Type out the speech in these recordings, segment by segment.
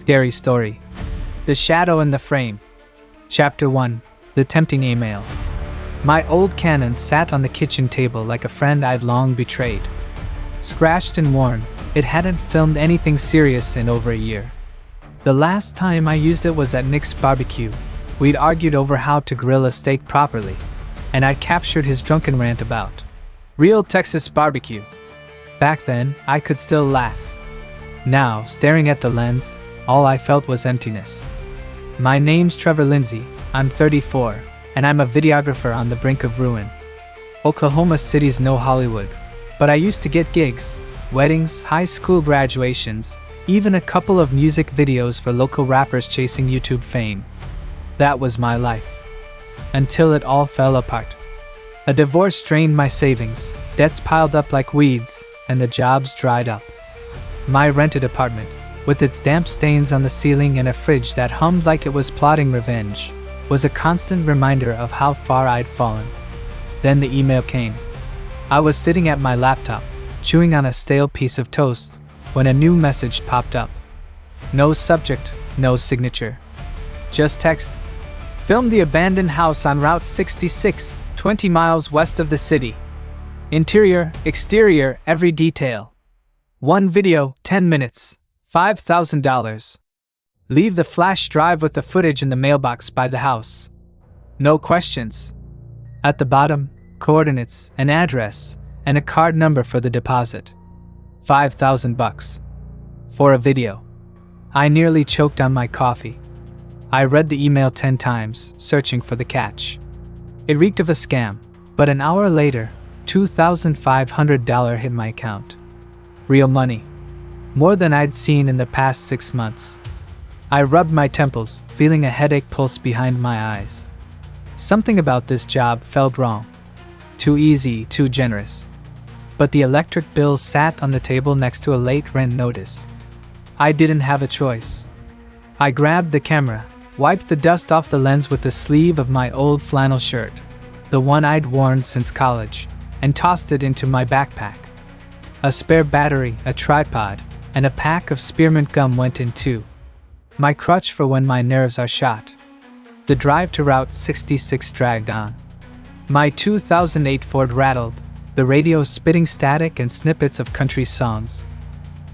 Scary story. The Shadow in the Frame. Chapter 1. The Tempting Email. My old Canon sat on the kitchen table like a friend I'd long betrayed. Scratched and worn, it hadn't filmed anything serious in over a year. The last time I used it was at Nick's barbecue. We'd argued over how to grill a steak properly, and I'd captured his drunken rant about real Texas barbecue. Back then, I could still laugh. Now, staring at the lens, all I felt was emptiness. My name's Trevor Lindsay, I'm 34, and I'm a videographer on the brink of ruin. Oklahoma City's no Hollywood, but I used to get gigs, weddings, high school graduations, even a couple of music videos for local rappers chasing YouTube fame. That was my life. Until it all fell apart. A divorce drained my savings, debts piled up like weeds, and the jobs dried up. My rented apartment, with its damp stains on the ceiling and a fridge that hummed like it was plotting revenge, was a constant reminder of how far I'd fallen. Then the email came. I was sitting at my laptop, chewing on a stale piece of toast, when a new message popped up. No subject, no signature. Just text. Filmed the abandoned house on Route 66, 20 miles west of the city. Interior, exterior, every detail. One video, 10 minutes, $5,000. Leave the flash drive with the footage in the mailbox by the house. No questions. At the bottom, coordinates, an address, and a card number for the deposit. $5,000 for a video. I nearly choked on my coffee. I read the email 10 times, searching for the catch. It reeked of a scam, but an hour later, $2,500 hit my account. Real money. More than I'd seen in the past 6 months. I rubbed my temples, feeling a headache pulse behind my eyes. Something about this job felt wrong. Too easy, too generous. But the electric bill sat on the table next to a late rent notice. I didn't have a choice. I grabbed the camera, wiped the dust off the lens with the sleeve of my old flannel shirt, the one I'd worn since college, and tossed it into my backpack. A spare battery, a tripod, and a pack of spearmint gum went in too. My crutch for when my nerves are shot. The drive to Route 66 dragged on. My 2008 Ford rattled, the radio spitting static and snippets of country songs.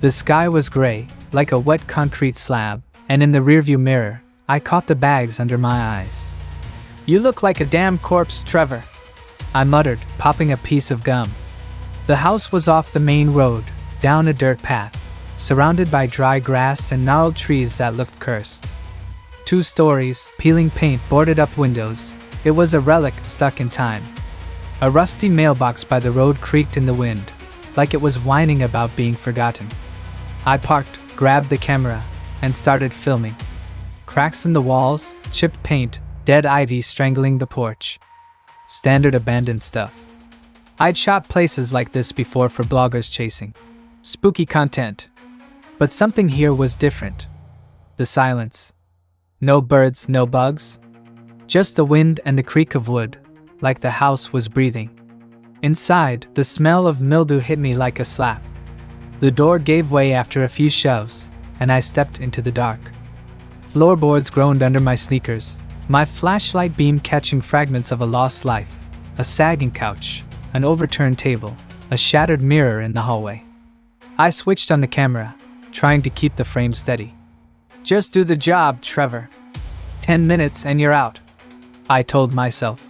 The sky was gray, like a wet concrete slab, and in the rearview mirror, I caught the bags under my eyes. "You look like a damn corpse, Trevor," I muttered, popping a piece of gum. The house was off the main road, down a dirt path, surrounded by dry grass and gnarled trees that looked cursed. 2 stories, peeling paint, boarded up windows. It was a relic stuck in time. A rusty mailbox by the road creaked in the wind, like it was whining about being forgotten. I parked, grabbed the camera, and started filming. Cracks in the walls, chipped paint, dead ivy strangling the porch. Standard abandoned stuff. I'd shot places like this before for bloggers chasing spooky content. But something here was different. The silence. No birds, no bugs. Just the wind and the creak of wood, like the house was breathing. Inside, the smell of mildew hit me like a slap. The door gave way after a few shoves, and I stepped into the dark. Floorboards groaned under my sneakers, my flashlight beam catching fragments of a lost life, a sagging couch, an overturned table, a shattered mirror in the hallway. I switched on the camera, trying to keep the frame steady. "Just do the job, Trevor. 10 minutes and you're out," I told myself.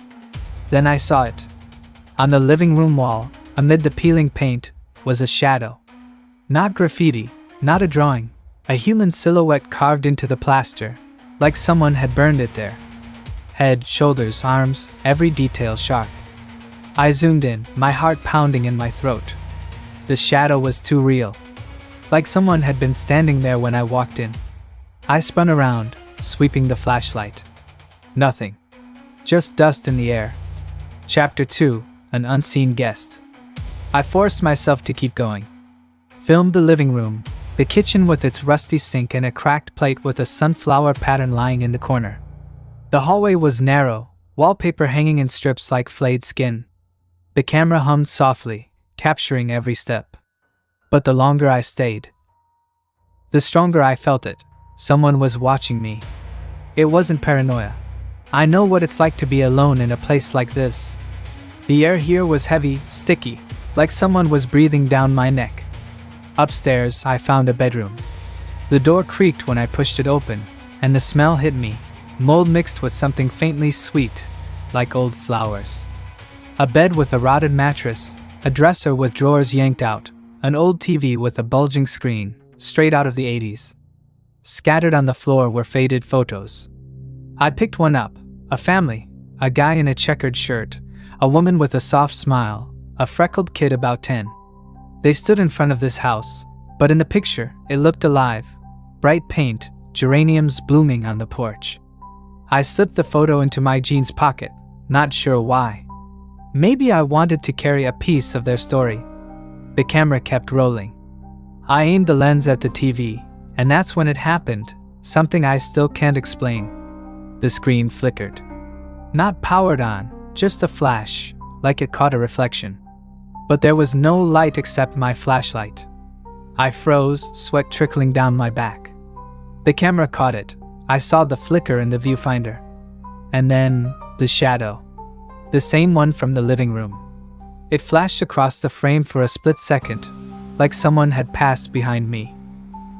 Then I saw it. On the living room wall, amid the peeling paint, was a shadow. Not graffiti, not a drawing, a human silhouette carved into the plaster, like someone had burned it there. Head, shoulders, arms, every detail sharp. I zoomed in, my heart pounding in my throat. The shadow was too real. Like someone had been standing there when I walked in. I spun around, sweeping the flashlight. Nothing. Just dust in the air. Chapter 2, An Unseen Guest. I forced myself to keep going. Filmed the living room, the kitchen with its rusty sink and a cracked plate with a sunflower pattern lying in the corner. The hallway was narrow, wallpaper hanging in strips like flayed skin. The camera hummed softly, capturing every step. But the longer I stayed, the stronger I felt it, Someone was watching me. It wasn't paranoia. I know what it's like to be alone in a place like this. The air here was heavy, sticky, like someone was breathing down my neck. Upstairs, I found a bedroom. The door creaked when I pushed it open, and the smell hit me, mold mixed with something faintly sweet, like old flowers. A bed with a rotted mattress, a dresser with drawers yanked out, an old TV with a bulging screen, straight out of the 80s. Scattered on the floor were faded photos. I picked one up, a family, a guy in a checkered shirt, a woman with a soft smile, a freckled kid about 10. They stood in front of this house, but in the picture, it looked alive. Bright paint, geraniums blooming on the porch. I slipped the photo into my jeans pocket, not sure why. Maybe I wanted to carry a piece of their story. The camera kept rolling. I aimed the lens at the TV, and that's when it happened, something I still can't explain. The screen flickered. Not powered on, just a flash, like it caught a reflection. But there was no light except my flashlight. I froze, sweat trickling down my back. The camera caught it. I saw the flicker in the viewfinder. And then, the shadow. The same one from the living room. It flashed across the frame for a split second, like someone had passed behind me.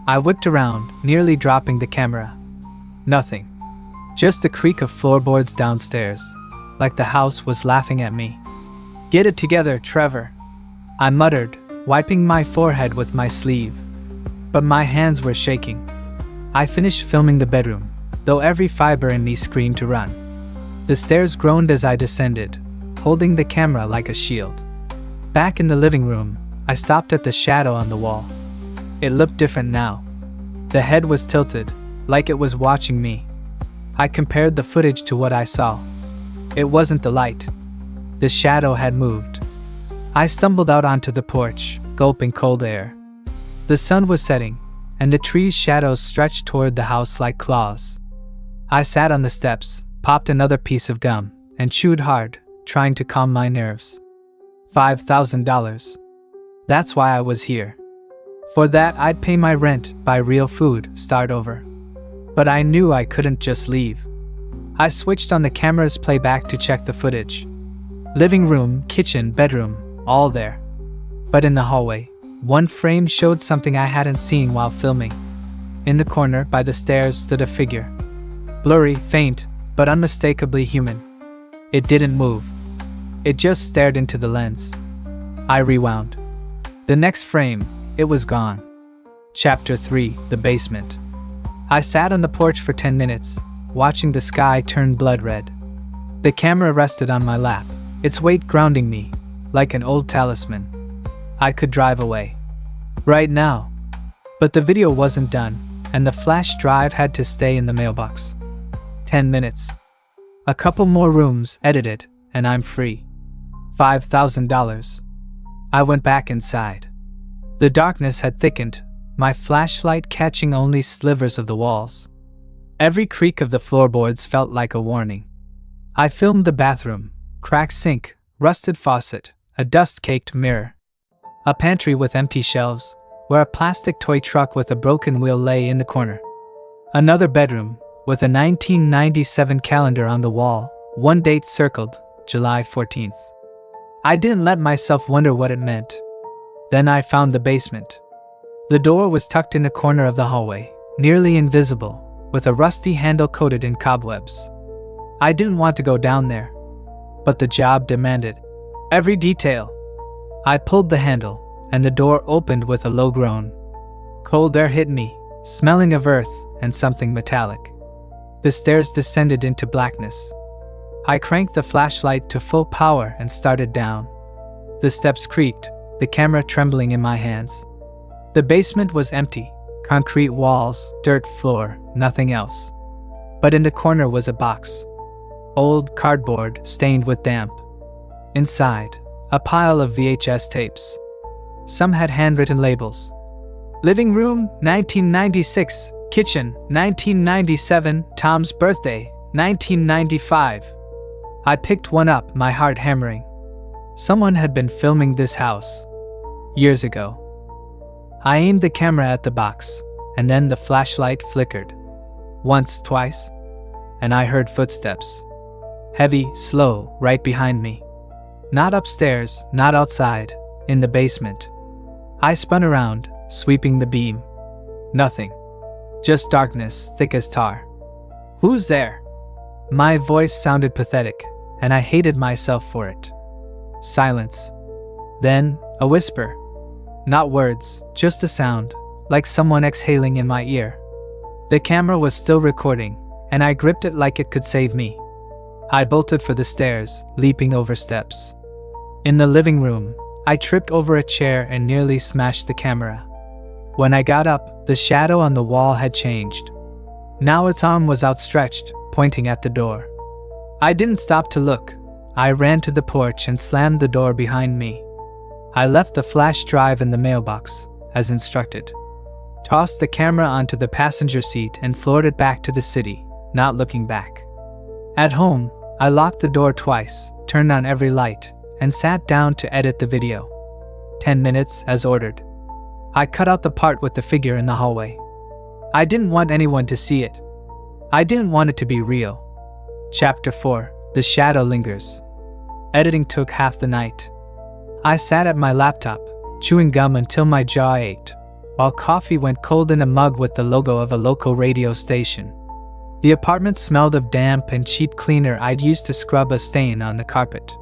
I whipped around, nearly dropping the camera. Nothing. Just the creak of floorboards downstairs, like the house was laughing at me. "Get it together, Trevor," I muttered, wiping my forehead with my sleeve. But my hands were shaking. I finished filming the bedroom, though every fiber in me screamed to run. The stairs groaned as I descended, holding the camera like a shield. Back in the living room, I stopped at the shadow on the wall. It looked different now. The head was tilted, like it was watching me. I compared the footage to what I saw. It wasn't the light. The shadow had moved. I stumbled out onto the porch, gulping cold air. The sun was setting, and the trees' shadows stretched toward the house like claws. I sat on the steps, popped another piece of gum, and chewed hard, trying to calm my nerves. $5,000. That's why I was here. For that, I'd pay my rent, buy real food, start over. But I knew I couldn't just leave. I switched on the camera's playback to check the footage. Living room, kitchen, bedroom, all there. But in the hallway, one frame showed something I hadn't seen while filming. In the corner by the stairs stood a figure. Blurry, faint, but unmistakably human. It didn't move. It just stared into the lens. I rewound. The next frame, it was gone. Chapter 3, The Basement. I sat on the porch for 10 minutes, watching the sky turn blood red. The camera rested on my lap, its weight grounding me, like an old talisman. I could drive away. Right now. But the video wasn't done, and the flash drive had to stay in the mailbox. 10 minutes. A couple more rooms, edited, and I'm free. $5,000. I went back inside. The darkness had thickened, my flashlight catching only slivers of the walls. Every creak of the floorboards felt like a warning. I filmed the bathroom, cracked sink, rusted faucet, a dust-caked mirror. A pantry with empty shelves, where a plastic toy truck with a broken wheel lay in the corner. Another bedroom, with a 1997 calendar on the wall, one date circled, July 14th. I didn't let myself wonder what it meant. Then I found the basement. The door was tucked in a corner of the hallway, nearly invisible, with a rusty handle coated in cobwebs. I didn't want to go down there, but the job demanded every detail. I pulled the handle, and the door opened with a low groan. Cold air hit me, smelling of earth and something metallic. The stairs descended into blackness. I cranked the flashlight to full power and started down. The steps creaked, the camera trembling in my hands. The basement was empty, concrete walls, dirt floor, nothing else. But in the corner was a box. Old cardboard, stained with damp. Inside, a pile of VHS tapes. Some had handwritten labels. Living room, 1996. Kitchen, 1997. Tom's birthday, 1995. I picked one up, my heart hammering. Someone had been filming this house. Years ago. I aimed the camera at the box, and then the flashlight flickered. Once, twice, and I heard footsteps. Heavy, slow, right behind me. Not upstairs, not outside, in the basement. I spun around, sweeping the beam. Nothing. Just darkness, thick as tar. "Who's there?" My voice sounded pathetic, and I hated myself for it. Silence. Then, a whisper. Not words, just a sound, like someone exhaling in my ear. The camera was still recording, and I gripped it like it could save me. I bolted for the stairs, leaping over steps. In the living room, I tripped over a chair and nearly smashed the camera. When I got up, the shadow on the wall had changed. Now its arm was outstretched, pointing at the door. I didn't stop to look. I ran to the porch and slammed the door behind me. I left the flash drive in the mailbox, as instructed. Tossed the camera onto the passenger seat and floored it back to the city, not looking back. At home, I locked the door twice, turned on every light, and sat down to edit the video. 10 minutes as ordered. I cut out the part with the figure in the hallway. I didn't want anyone to see it. I didn't want it to be real. Chapter 4. The Shadow Lingers. Editing took half the night. I sat at my laptop, chewing gum until my jaw ached, while coffee went cold in a mug with the logo of a local radio station. The apartment smelled of damp and cheap cleaner I'd used to scrub a stain on the carpet.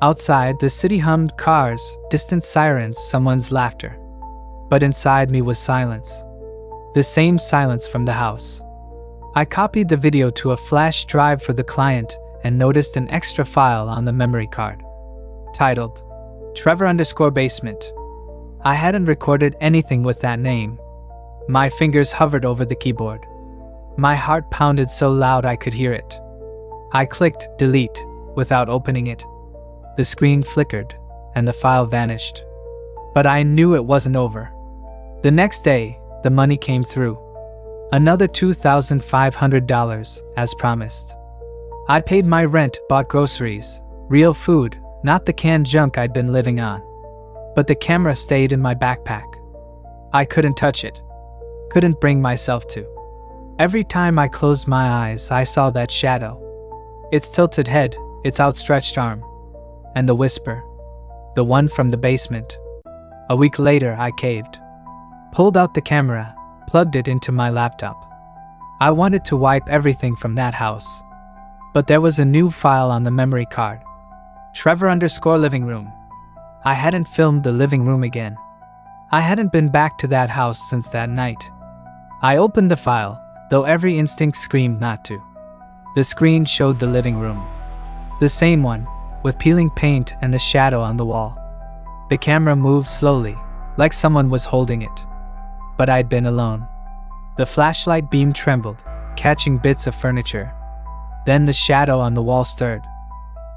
Outside, the city hummed cars, distant sirens, someone's laughter. But inside me was silence. The same silence from the house. I copied the video to a flash drive for the client and noticed an extra file on the memory card. Titled, Trevor_basement. I hadn't recorded anything with that name. My fingers hovered over the keyboard. My heart pounded so loud I could hear it. I clicked delete without opening it. The screen flickered, and the file vanished. But I knew it wasn't over. The next day, the money came through. Another $2,500, as promised. I paid my rent, bought groceries, real food, not the canned junk I'd been living on. But the camera stayed in my backpack. I couldn't touch it. Couldn't bring myself to. Every time I closed my eyes, I saw that shadow. Its tilted head, its outstretched arm. And the whisper. The one from the basement. A week later, I caved. Pulled out the camera, plugged it into my laptop. I wanted to wipe everything from that house. But there was a new file on the memory card. Trevor_living room. I hadn't filmed the living room again. I hadn't been back to that house since that night. I opened the file, though every instinct screamed not to. The screen showed the living room. The same one, with peeling paint and the shadow on the wall. The camera moved slowly, like someone was holding it. But I'd been alone. The flashlight beam trembled, catching bits of furniture. Then the shadow on the wall stirred.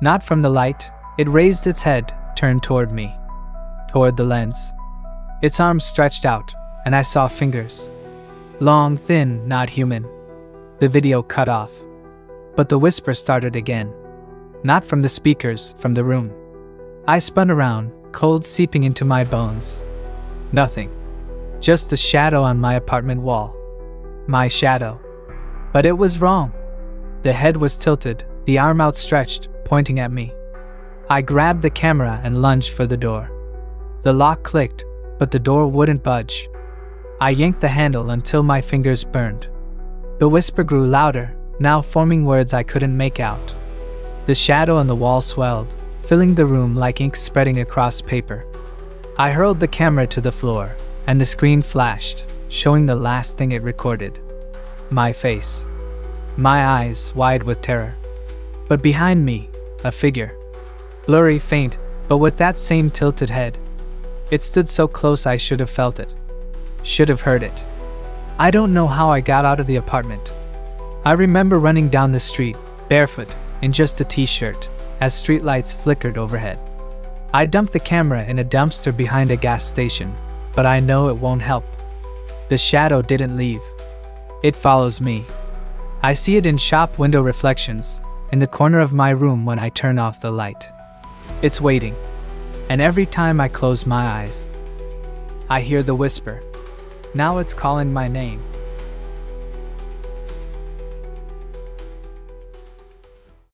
Not from the light, it raised its head, turned toward me. Toward the lens. Its arms stretched out, and I saw fingers. Long, thin, not human. The video cut off. But the whisper started again. Not from the speakers, from the room. I spun around, cold seeping into my bones. Nothing. Just the shadow on my apartment wall. My shadow. But it was wrong. The head was tilted, the arm outstretched, pointing at me. I grabbed the camera and lunged for the door. The lock clicked, but the door wouldn't budge. I yanked the handle until my fingers burned. The whisper grew louder, now forming words I couldn't make out. The shadow on the wall swelled, filling the room like ink spreading across paper. I hurled the camera to the floor, and the screen flashed, showing the last thing it recorded. My face. My eyes wide with terror. But behind me, a figure. Blurry, faint, but with that same tilted head. It stood so close I should have felt it. Should have heard it. I don't know how I got out of the apartment. I remember running down the street, barefoot, in just a t-shirt, as streetlights flickered overhead. I dumped the camera in a dumpster behind a gas station, but I know it won't help. The shadow didn't leave. It follows me. I see it in shop window reflections, in the corner of my room when I turn off the light. It's waiting. And every time I close my eyes, I hear the whisper. Now it's calling my name.